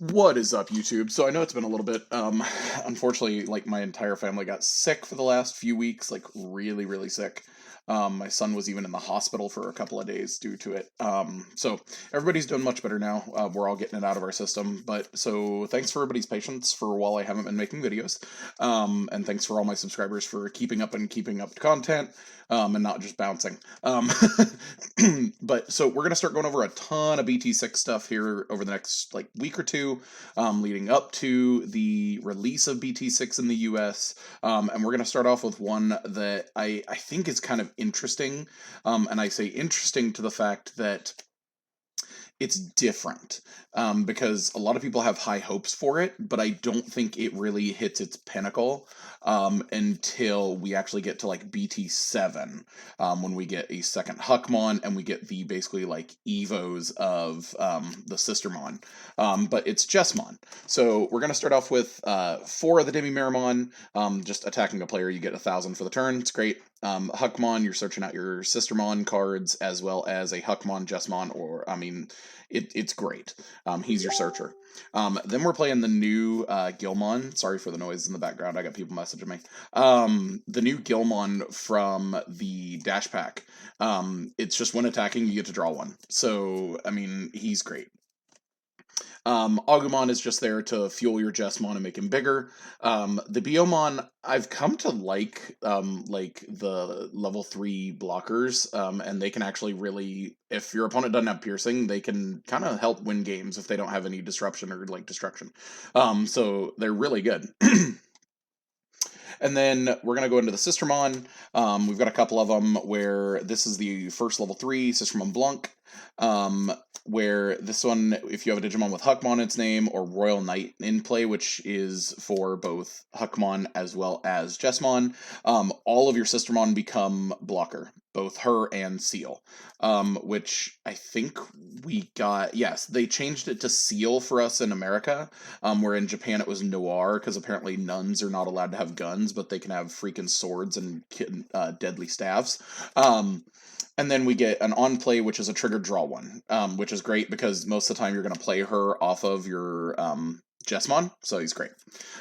What is up, YouTube? So I know it's been a little bit, unfortunately, like my entire family got sick for the last few weeks, like really, really sick. My son was even in the hospital for a couple of days due to it. So everybody's doing much better now. We're all getting it out of our system. But so thanks for everybody's patience for while I haven't been making videos. And thanks for all my subscribers for keeping up content, and not just bouncing. But so we're gonna start going over a ton of BT6 stuff here over the next like week or two, leading up to the release of BT6 in the US. And we're gonna start off with one that I think is kind of interesting. And I say interesting to the fact that it's different, because a lot of people have high hopes for it, but I don't think it really hits its pinnacle until we actually get to like BT7, when we get a second Huckmon and we get the basically like Evos of the Sistermon. But it's Jesmon. So we're going to start off with 4 of the Demi-Miramon, just attacking a player. You get 1,000 for the turn. It's great. Huckmon, you're searching out your Sistermon cards as well as a Huckmon, Jesmon, or I mean, it's great. He's your searcher. Then we're playing the new Gilmon. Sorry for the noise in the background. I got people messaging me. The new Gilmon from the Dash Pack. It's just when attacking, you get to draw one. So, I mean, he's great. Agumon is just there to fuel your Jesmon and make him bigger. The Biomon, I've come to like the level 3 blockers, and they can actually really, if your opponent doesn't have piercing, they can kind of help win games if they don't have any disruption or like destruction. So they're really good. And then we're going to go into the Sistermon. We've got a couple of them where this is the first level 3, Sistermon Blanc. Where this one, if you have a Digimon with Huckmon in its name, or Royal Knight in play, which is for both Huckmon as well as Jesmon, all of your Sistermon become blocker, both her and Seal, which I think we got, yes, they changed it to Seal for us in America, where in Japan it was Noir, because apparently nuns are not allowed to have guns, but they can have freaking swords and deadly staves. And then we get an on play, which is a triggered draw one, which is great because most of the time you're going to play her off of your Jesmon, so he's great.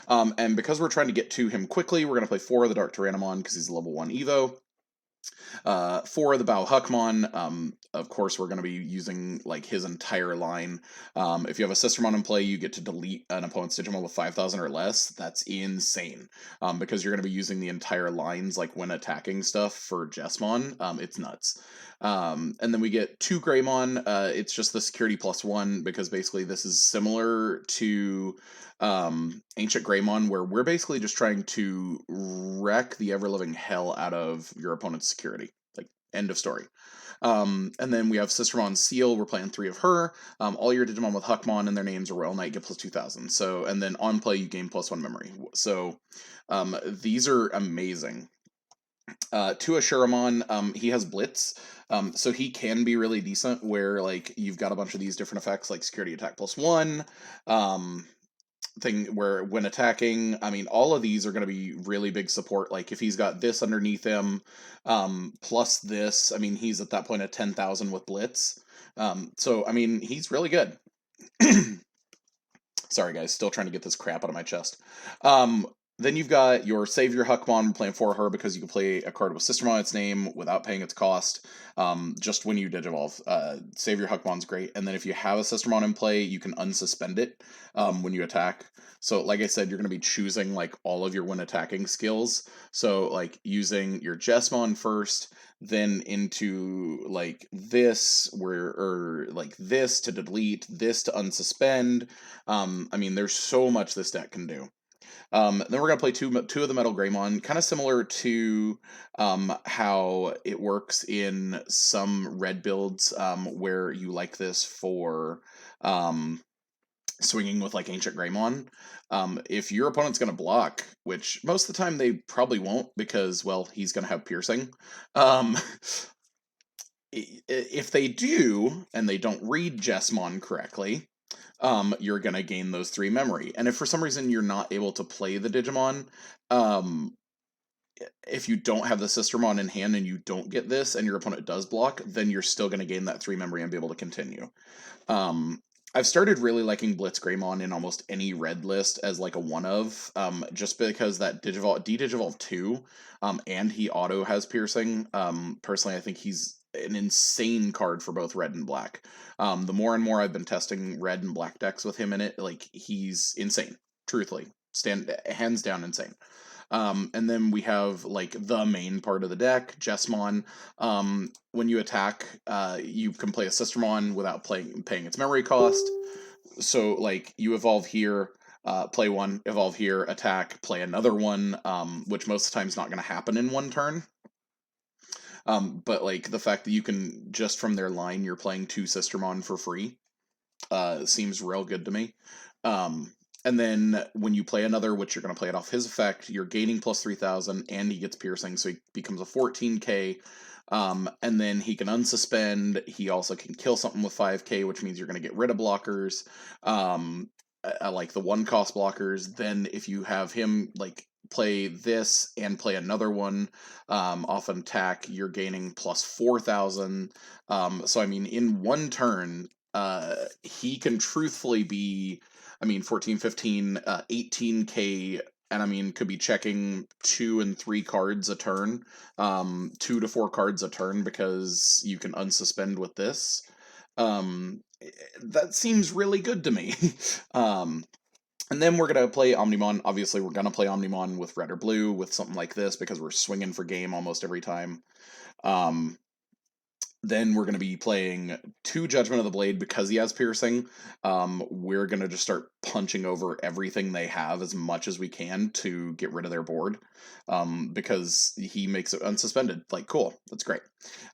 And because we're trying to get to him quickly, we're going to play 4 of the Dark Tyrannomon because he's a level 1 Evo. 4 of the Bao Huckmon. Of course, we're going to be using like his entire line. If you have a Sistermon in play, you get to delete an opponent's Digimon with 5,000 or less. That's insane, because you're going to be using the entire lines like when attacking stuff for Jesmon. It's nuts. And then we get 2 Greymon. It's just the security +1 because basically this is similar to Ancient Greymon, where we're basically just trying to wreck the ever-living hell out of your opponent's security. Like, end of story. And then we have Sistermon Seal. We're playing 3 of her. All your Digimon with Huckmon and their names are Royal Knight get +2,000. So, and then on play you gain +1 memory. So, these are amazing. To Ashuramon, he has Blitz, so he can be really decent. Where like you've got a bunch of these different effects, like security attack +1. Thing where when attacking, I mean, all of these are going to be really big support. Like if he's got this underneath him, plus this, I mean, he's at that point at 10,000 with Blitz. So I mean, he's really good. Sorry guys, still trying to get this crap out of my chest. Then you've got your Savior Huckmon. We're playing for her because you can play a card with Sistermon in its name without paying its cost, just when you Digivolve. Savior Huckmon's great. And then if you have a Sistermon in play, you can unsuspend it when you attack. So like I said, you're going to be choosing like all of your when attacking skills. So like using your Jesmon first, then into like this, or like this to delete, this to unsuspend. I mean, there's so much this deck can do. Then we're going to play two of the Metal Greymon, kind of similar to how it works in some red builds, where you like this for swinging with like Ancient Greymon. If your opponent's going to block, which most of the time they probably won't because, well, he's going to have piercing. If they do, and they don't read Jesmon correctly, you're going to gain those 3 memory. And if for some reason you're not able to play the Digimon, if you don't have the Sistermon in hand and you don't get this and your opponent does block, then you're still going to gain that 3 memory and be able to continue. I've started really liking Blitzgreymon in almost any red list as like a one of, just because that Digivolve 2, and he auto has piercing. Personally, I think he's an insane card for both red and black. The more and more I've been testing red and black decks with him in it, like he's insane. Truthfully, stand hands down insane. And then we have like the main part of the deck, Jesmon. When you attack, you can play a Sistermon without paying its memory cost. So like you evolve here, play one, evolve here, attack, play another one, which most of the time is not going to happen in one turn. But like the fact that you can just from their line, you're playing 2 Sistermon for free, seems real good to me. And then when you play another, which you're going to play it off his effect, you're gaining plus 3,000, and he gets piercing, so he becomes a 14k. And then he can unsuspend. He also can kill something with 5k, which means you're going to get rid of blockers, like the 1-cost blockers. Then if you have him like play this and play another one off an attack, you're gaining plus 4,000. So I mean, in one turn, he can truthfully be, I mean, 14, 15, 18k, and I mean, could be checking 2 and 3 cards a turn, 2 to 4 cards a turn, because you can unsuspend with this. That seems really good to me. And then we're going to play Omnimon. Obviously, we're going to play Omnimon with red or blue with something like this, because we're swinging for game almost every time. Then we're going to be playing 2 Judgment of the Blade because he has piercing. We're going to just start punching over everything they have as much as we can to get rid of their board, because he makes it unsuspended. Like, cool. That's great.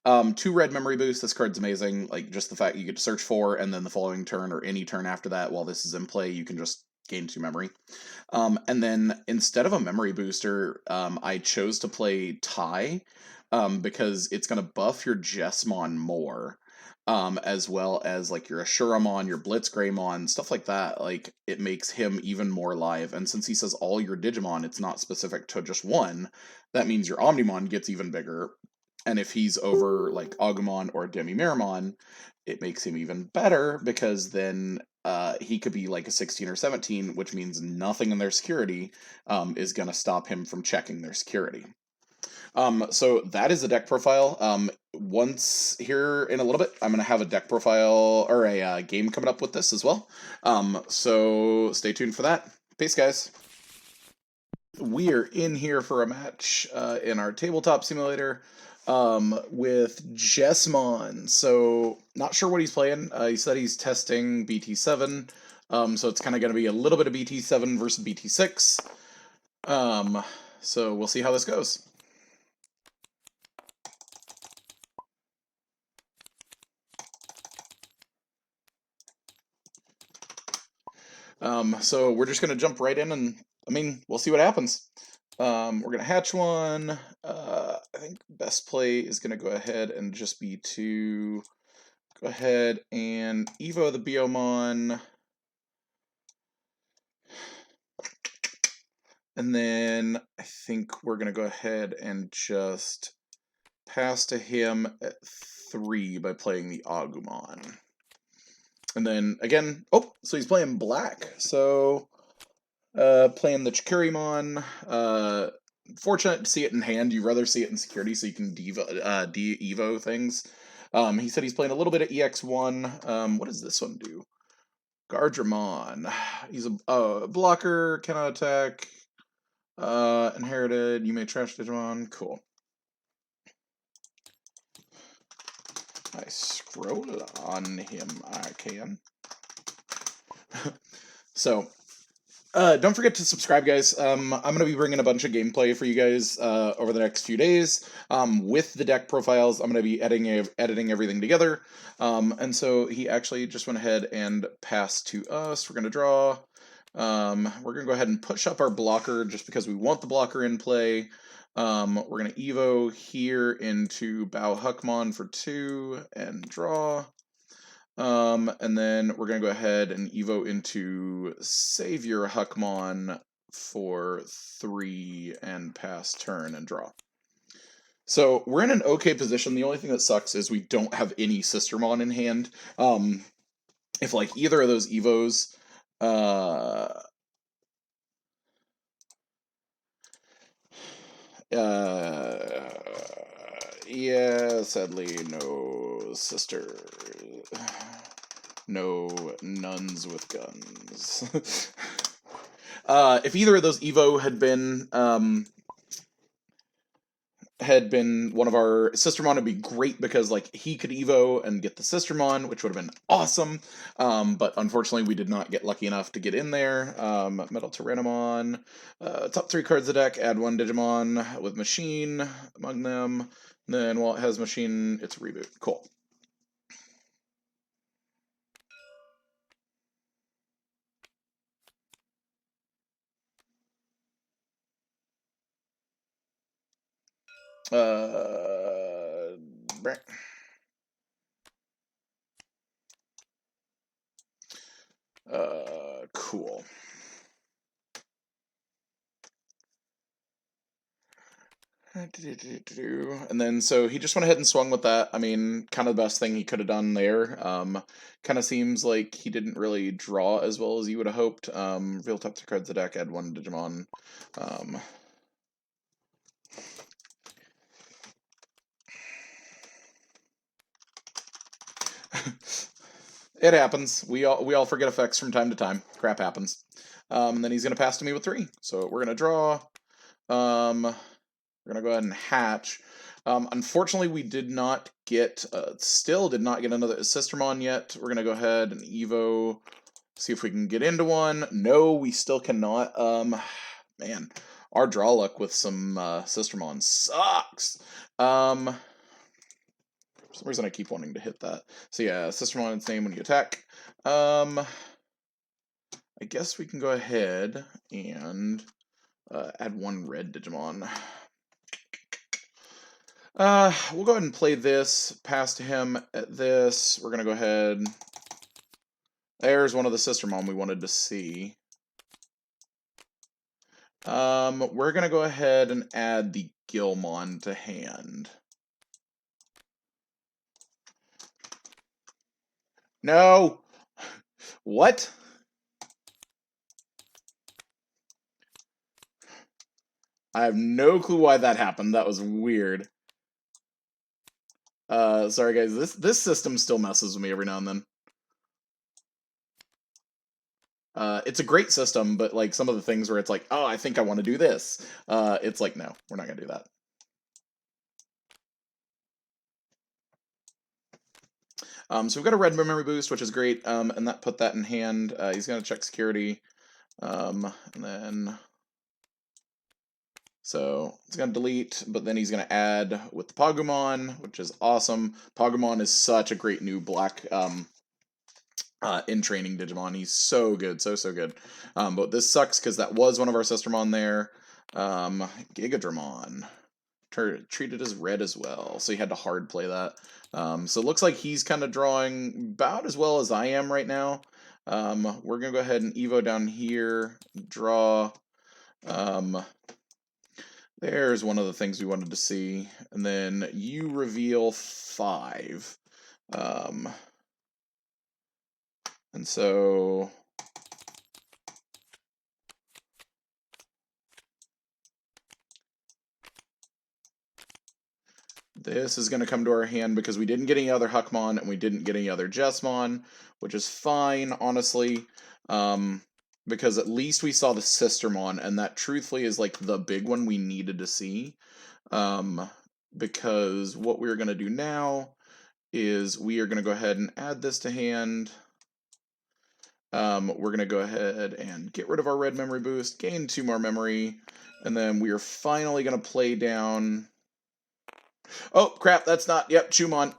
2 red memory boost. This card's amazing. Like, just the fact you get to search for, and then the following turn or any turn after that while this is in play, you can just gain 2 memory. And then instead of a memory booster, I chose to play Tie, because it's going to buff your Jesmon more, as well as like your Assuramon, your Blitzgreymon, stuff like that. Like, it makes him even more live. And since he says all your Digimon, it's not specific to just one. That means your Omnimon gets even bigger. And if he's over like Agumon or Demi-Miramon, it makes him even better, because then he could be like a 16 or 17, which means nothing in their security is going to stop him from checking their security. So that is the deck profile. Once here in a little bit, I'm going to have a deck profile or a game coming up with this as well. So stay tuned for that. Peace, guys. We are in here for a match in our tabletop simulator with Jesmon. So not sure what he's playing. He said he's testing BT7. So it's kind of going to be a little bit of BT7 versus BT6. So we'll see how this goes. So we're just gonna jump right in, and I mean, we'll see what happens. We're gonna hatch one. I think best play is gonna go ahead and just be to go ahead and Evo the Biomon. And then I think we're gonna go ahead and just pass to him at 3 by playing the Agumon. And then again, oh, so he's playing black. So playing the Chikurimon. Fortunate to see it in hand. You rather see it in security so you can de-evo things. He said he's playing a little bit of EX1. What does this one do? Gardramon. He's a blocker, cannot attack. Inherited. You may trash Digimon. Cool. I scroll on him. I can. So, don't forget to subscribe, guys. I'm going to be bringing a bunch of gameplay for you guys over the next few days. With the deck profiles, I'm going to be editing everything together. And so he actually just went ahead and passed to us. We're going to draw. We're going to go ahead and push up our blocker just because we want the blocker in play. We're going to Evo here into Bao Huckmon for 2 and draw. And then we're going to go ahead and Evo into Savior Huckmon for 3 and pass turn and draw. So we're in an okay position. The only thing that sucks is we don't have any Sistermon in hand. if like either of those Evos yeah, sadly, no sister. No nuns with guns. If either of those Evo had been one of our Sistermon, it'd be great because like he could Evo and get the Sistermon, which would have been awesome. But unfortunately, we did not get lucky enough to get in there. Metal Tyrannomon, top 3 cards of the deck. Add 1 Digimon with Machine among them. Then while it has Machine, it's reboot. Cool. Cool. And then so he just went ahead and swung with that. I mean, kind of the best thing he could have done there. Kind of seems like he didn't really draw as well as you would have hoped. Reveal top 2 cards of the deck, add 1 Digimon. It happens. We all forget effects from time to time. Crap happens. And then he's gonna pass to me with 3. So we're gonna draw. We're gonna go ahead and hatch. Unfortunately, we did not get, still did not get another Sistermon yet. We're gonna go ahead and Evo, see if we can get into one. No, we still cannot. Man, our draw luck with some Sistermon sucks. For some reason, I keep wanting to hit that. So yeah, Sistermon's name when you attack. I guess we can go ahead and add 1 red Digimon. We'll go ahead and play this, pass to him at this. We're going to go ahead. There's one of the Sistermon we wanted to see. We're going to go ahead and add the Gilmon to hand. No! What? I have no clue why that happened. That was weird. Sorry guys, this system still messes with me every now and then. It's a great system, but like some of the things where it's like, oh, I think I want to do this. It's like, no, we're not gonna do that. So we've got a red memory boost, which is great, and that put that in hand. He's gonna check security, and then so it's gonna delete, but then he's gonna add with the Pagumon, which is awesome. Pagumon is such a great new black in training Digimon. He's so good, so good. But this sucks because that was one of our Sistermon there. Gigadramon. Treated as red as well, so he had to hard play that. So it looks like he's kind of drawing about as well as I am right now. We're gonna go ahead and Evo down here, draw. There's one of the things we wanted to see, and then you reveal 5. And so this is going to come to our hand because we didn't get any other Huckmon and we didn't get any other Jesmon, which is fine, honestly, because at least we saw the Sistermon, and that truthfully is like the big one we needed to see, because what we're going to do now is we are going to go ahead and add this to hand. We're going to go ahead and get rid of our red memory boost, gain 2 more memory, and then we are finally going to play down... Oh, crap, that's not... Yep, Chumon.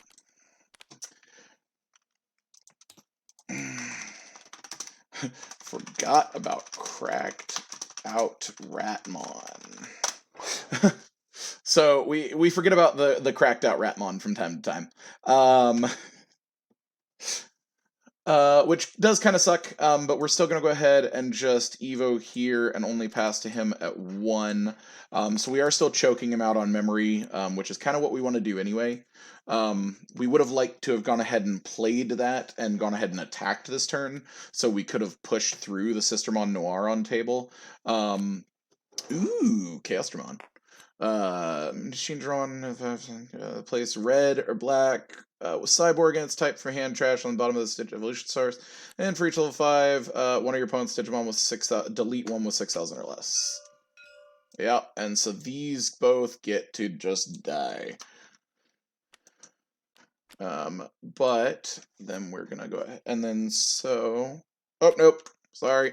Forgot about cracked out Ratmon. So we forget about the cracked out Ratmon from time to time. Which does kind of suck, but we're still going to go ahead and just Evo here and only pass to him at 1. So we are still choking him out on memory, which is kind of what we want to do anyway. We would have liked to have gone ahead and played that and gone ahead and attacked this turn, so we could have pushed through the Sistermon Noir on table. Ooh, Chaostroman. Machine drawn, place red or black with Cyborg and its type for hand trash on the bottom of the Stitch Evolution source. And for each level 5, one of your opponent's Digimon with 6,000, delete one with 6,000 or less. Yeah, and so these both get to just die. But then we're gonna go ahead and then so. Oh nope, sorry.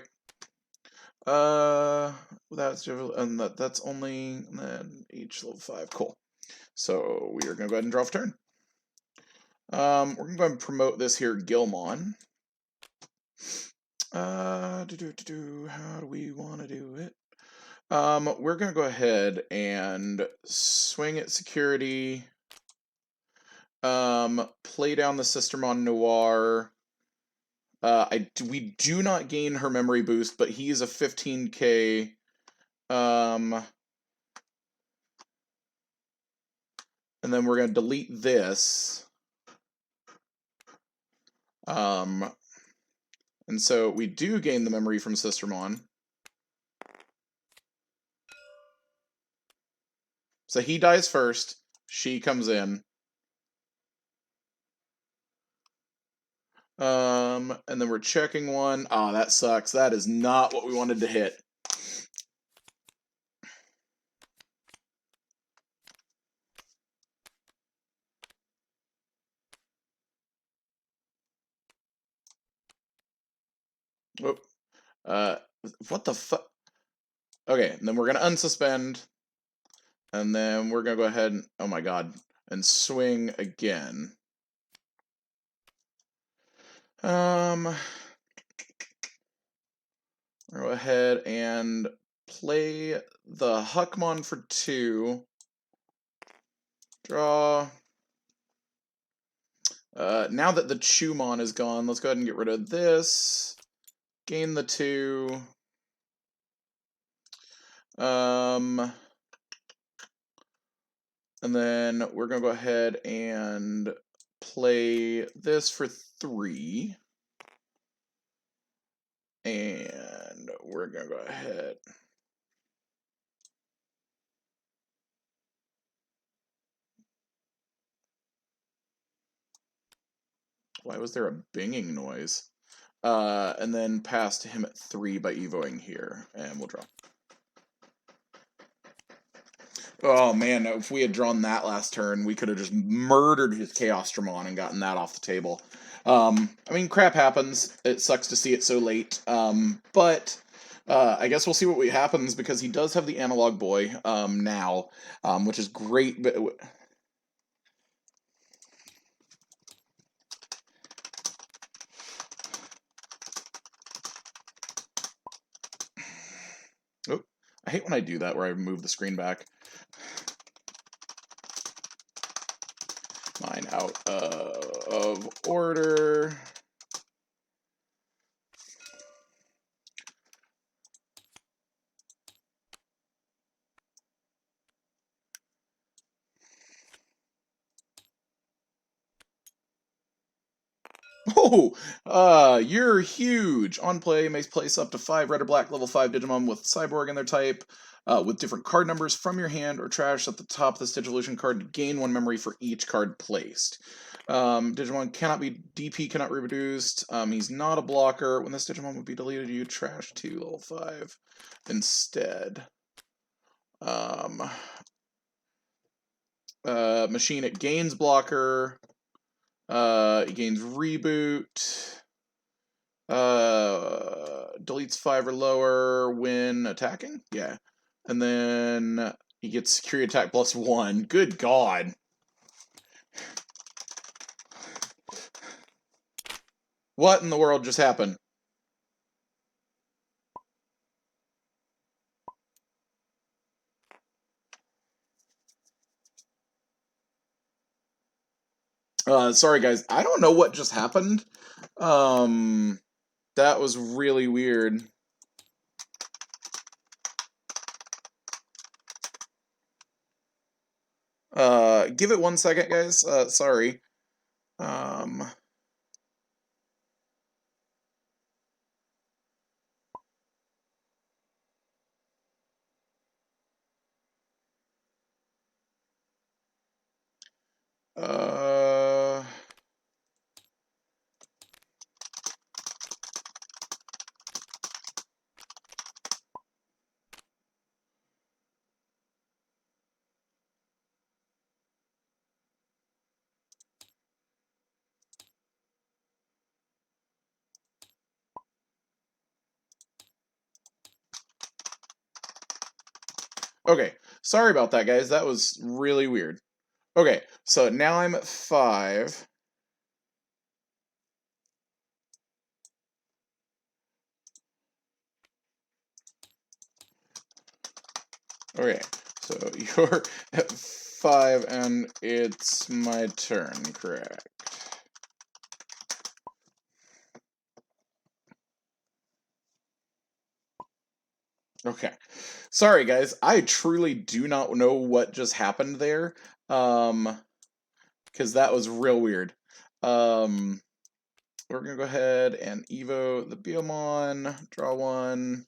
That's and that's only then each level 5. Cool. So we are gonna go ahead and draw for turn. We're gonna go ahead and promote this here Gilmon. How do we want to do it? We're gonna go ahead and swing at security. Play down the Sistermon Noir. We do not gain her memory boost, but he is a 15k. And then we're gonna delete this. And so we do gain the memory from Sistermon. So he dies first. She comes in. And then we're checking one. Ah, that sucks. That is not what we wanted to hit. Whoop. What the fuck? Okay, and then we're gonna unsuspend. And then we're gonna go ahead and, oh my god, and swing again. Go ahead and play the Huckmon for 2. Draw. Now that the Chumon is gone, let's go ahead and get rid of this. Gain the 2. And then we're gonna go ahead and play this for 3. And we're gonna go ahead. Why was there a binging noise? And then pass to him at 3 by evoing here, and we'll draw. Oh man, if we had drawn that last turn, we could have just murdered his Chaostroman and gotten that off the table. I mean, crap happens. It sucks to see it so late. But I guess we'll see what happens, because he does have the Analog Boy now, which is great. But oh, I hate when I do that, where I move the screen back. Mine out of order. Oh, you're huge. On play, may place up to 5 red or black level 5 Digimon with Cyborg in their type, with different card numbers from your hand or trash at the top of this Digivolution card to gain 1 memory for each card placed. Digimon cannot be DP, cannot be reduced. He's not a blocker. When this Digimon would be deleted, you trash 2 level 5 instead. Machine, it gains blocker. It gains reboot. Deletes 5 or lower when attacking. Yeah, and then he gets security attack +1. Good God. What in the world just happened? Sorry guys, I don't know what just happened. That was really weird. Give it 1 second, guys. Sorry. Okay, sorry about that, guys. That was really weird. Okay, so now I'm at 5. Okay, so you're at 5, and it's my turn, correct? Okay. Sorry, guys. I truly do not know what just happened there. Because that was real weird. We're gonna go ahead and Evo the Beomon, draw 1.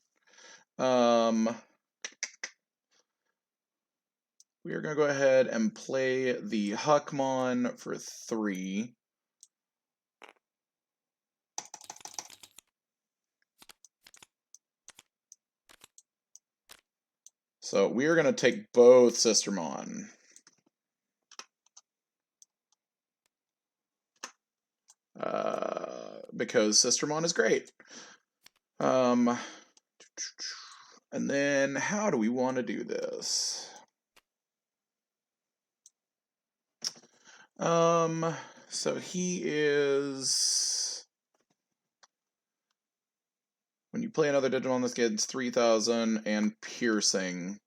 We are gonna go ahead and play the Huckmon for 3. So we are gonna take both Sistermon. Because Sistermon is great. And then how do we want to do this? So he is... When you play another Digimon, this gets 3,000 and piercing.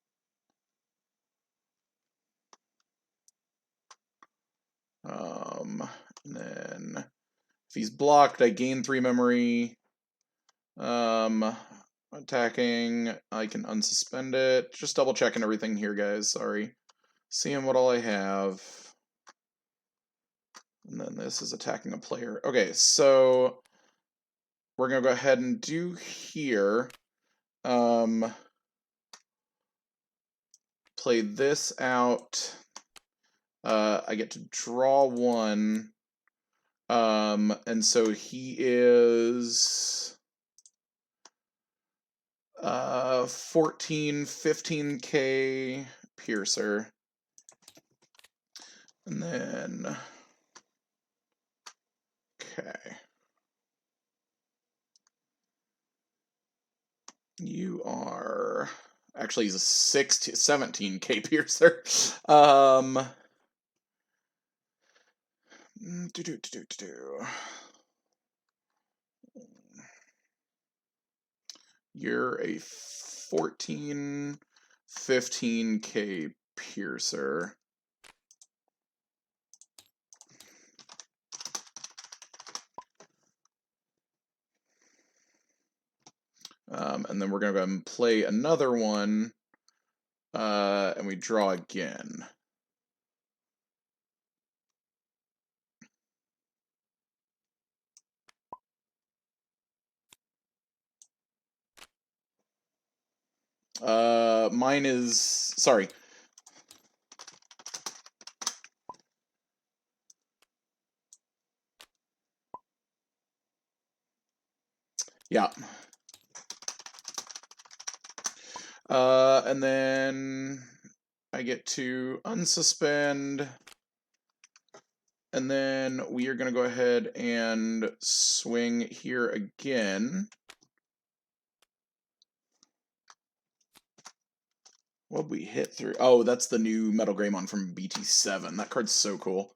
And then if he's blocked, I gain 3 memory. Attacking, I can unsuspend it. Just double checking everything here, guys. Sorry. Seeing what all I have. And then this is attacking a player. Okay, so we're gonna go ahead and do here. Play this out. I get to draw 1. And so he is 14, 15k piercer. And then okay. You are actually he's a 17k piercer. You're a 14, 15k piercer. And then we're going to go ahead and play another one, and we draw again. Mine is... Sorry. Yeah. And then I get to unsuspend, and then we are going to go ahead and swing here again. What'd we hit through? Oh, that's the new Metal Greymon from BT6. That card's so cool.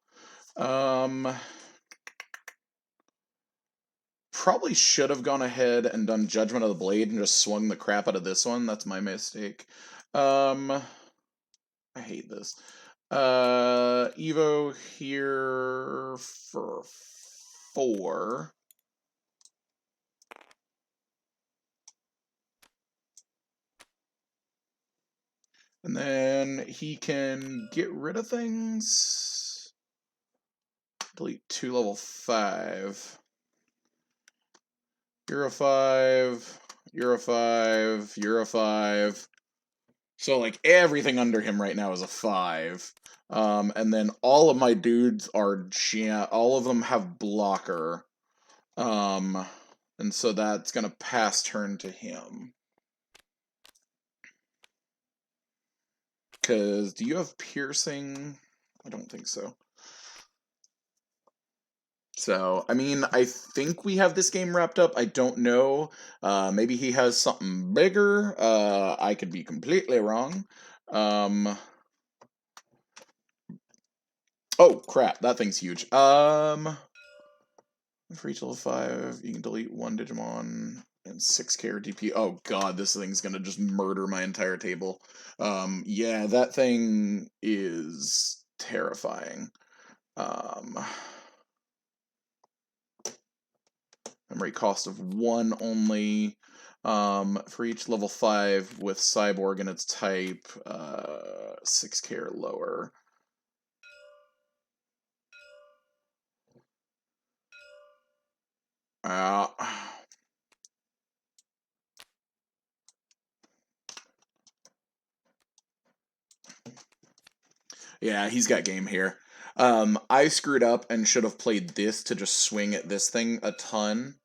Probably should have gone ahead and done Judgment of the Blade and just swung the crap out of this one. That's my mistake. I hate this. Evo here for 4. And then he can get rid of things. Delete 2 level 5. You're a 5. You're a 5. You're a 5. So, like, everything under him right now is a 5. And then all of my dudes are all of them have blocker. And so that's gonna pass turn to him. Because, do you have piercing? I don't think so. So, I mean, I think we have this game wrapped up. I don't know. Maybe he has something bigger. I could be completely wrong. Oh, crap. That thing's huge. For each level 5, you can delete 1 Digimon and 6k or DP. Oh, God, this thing's gonna just murder my entire table. Yeah, that thing is terrifying. Memory cost of 1 only. For each level 5 with Cyborg and its type, 6k or lower. Yeah, he's got game here. I screwed up and should have played this to just swing at this thing a ton.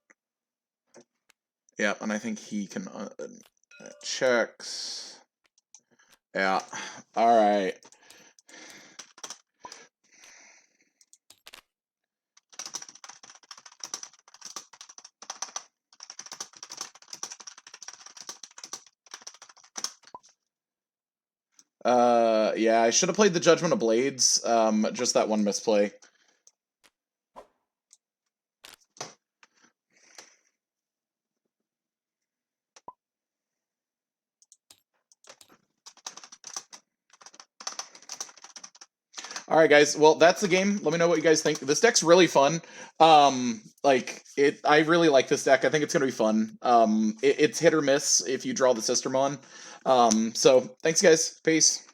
Yeah, and I think he can checks. Yeah. All right. Yeah, I should have played the Judgment of Blades. Just that one misplay. All right, guys. Well, that's the game. Let me know what you guys think. This deck's really fun. I really like this deck. I think it's gonna be fun. It's hit or miss if you draw the Sistermon. So thanks, guys. Peace.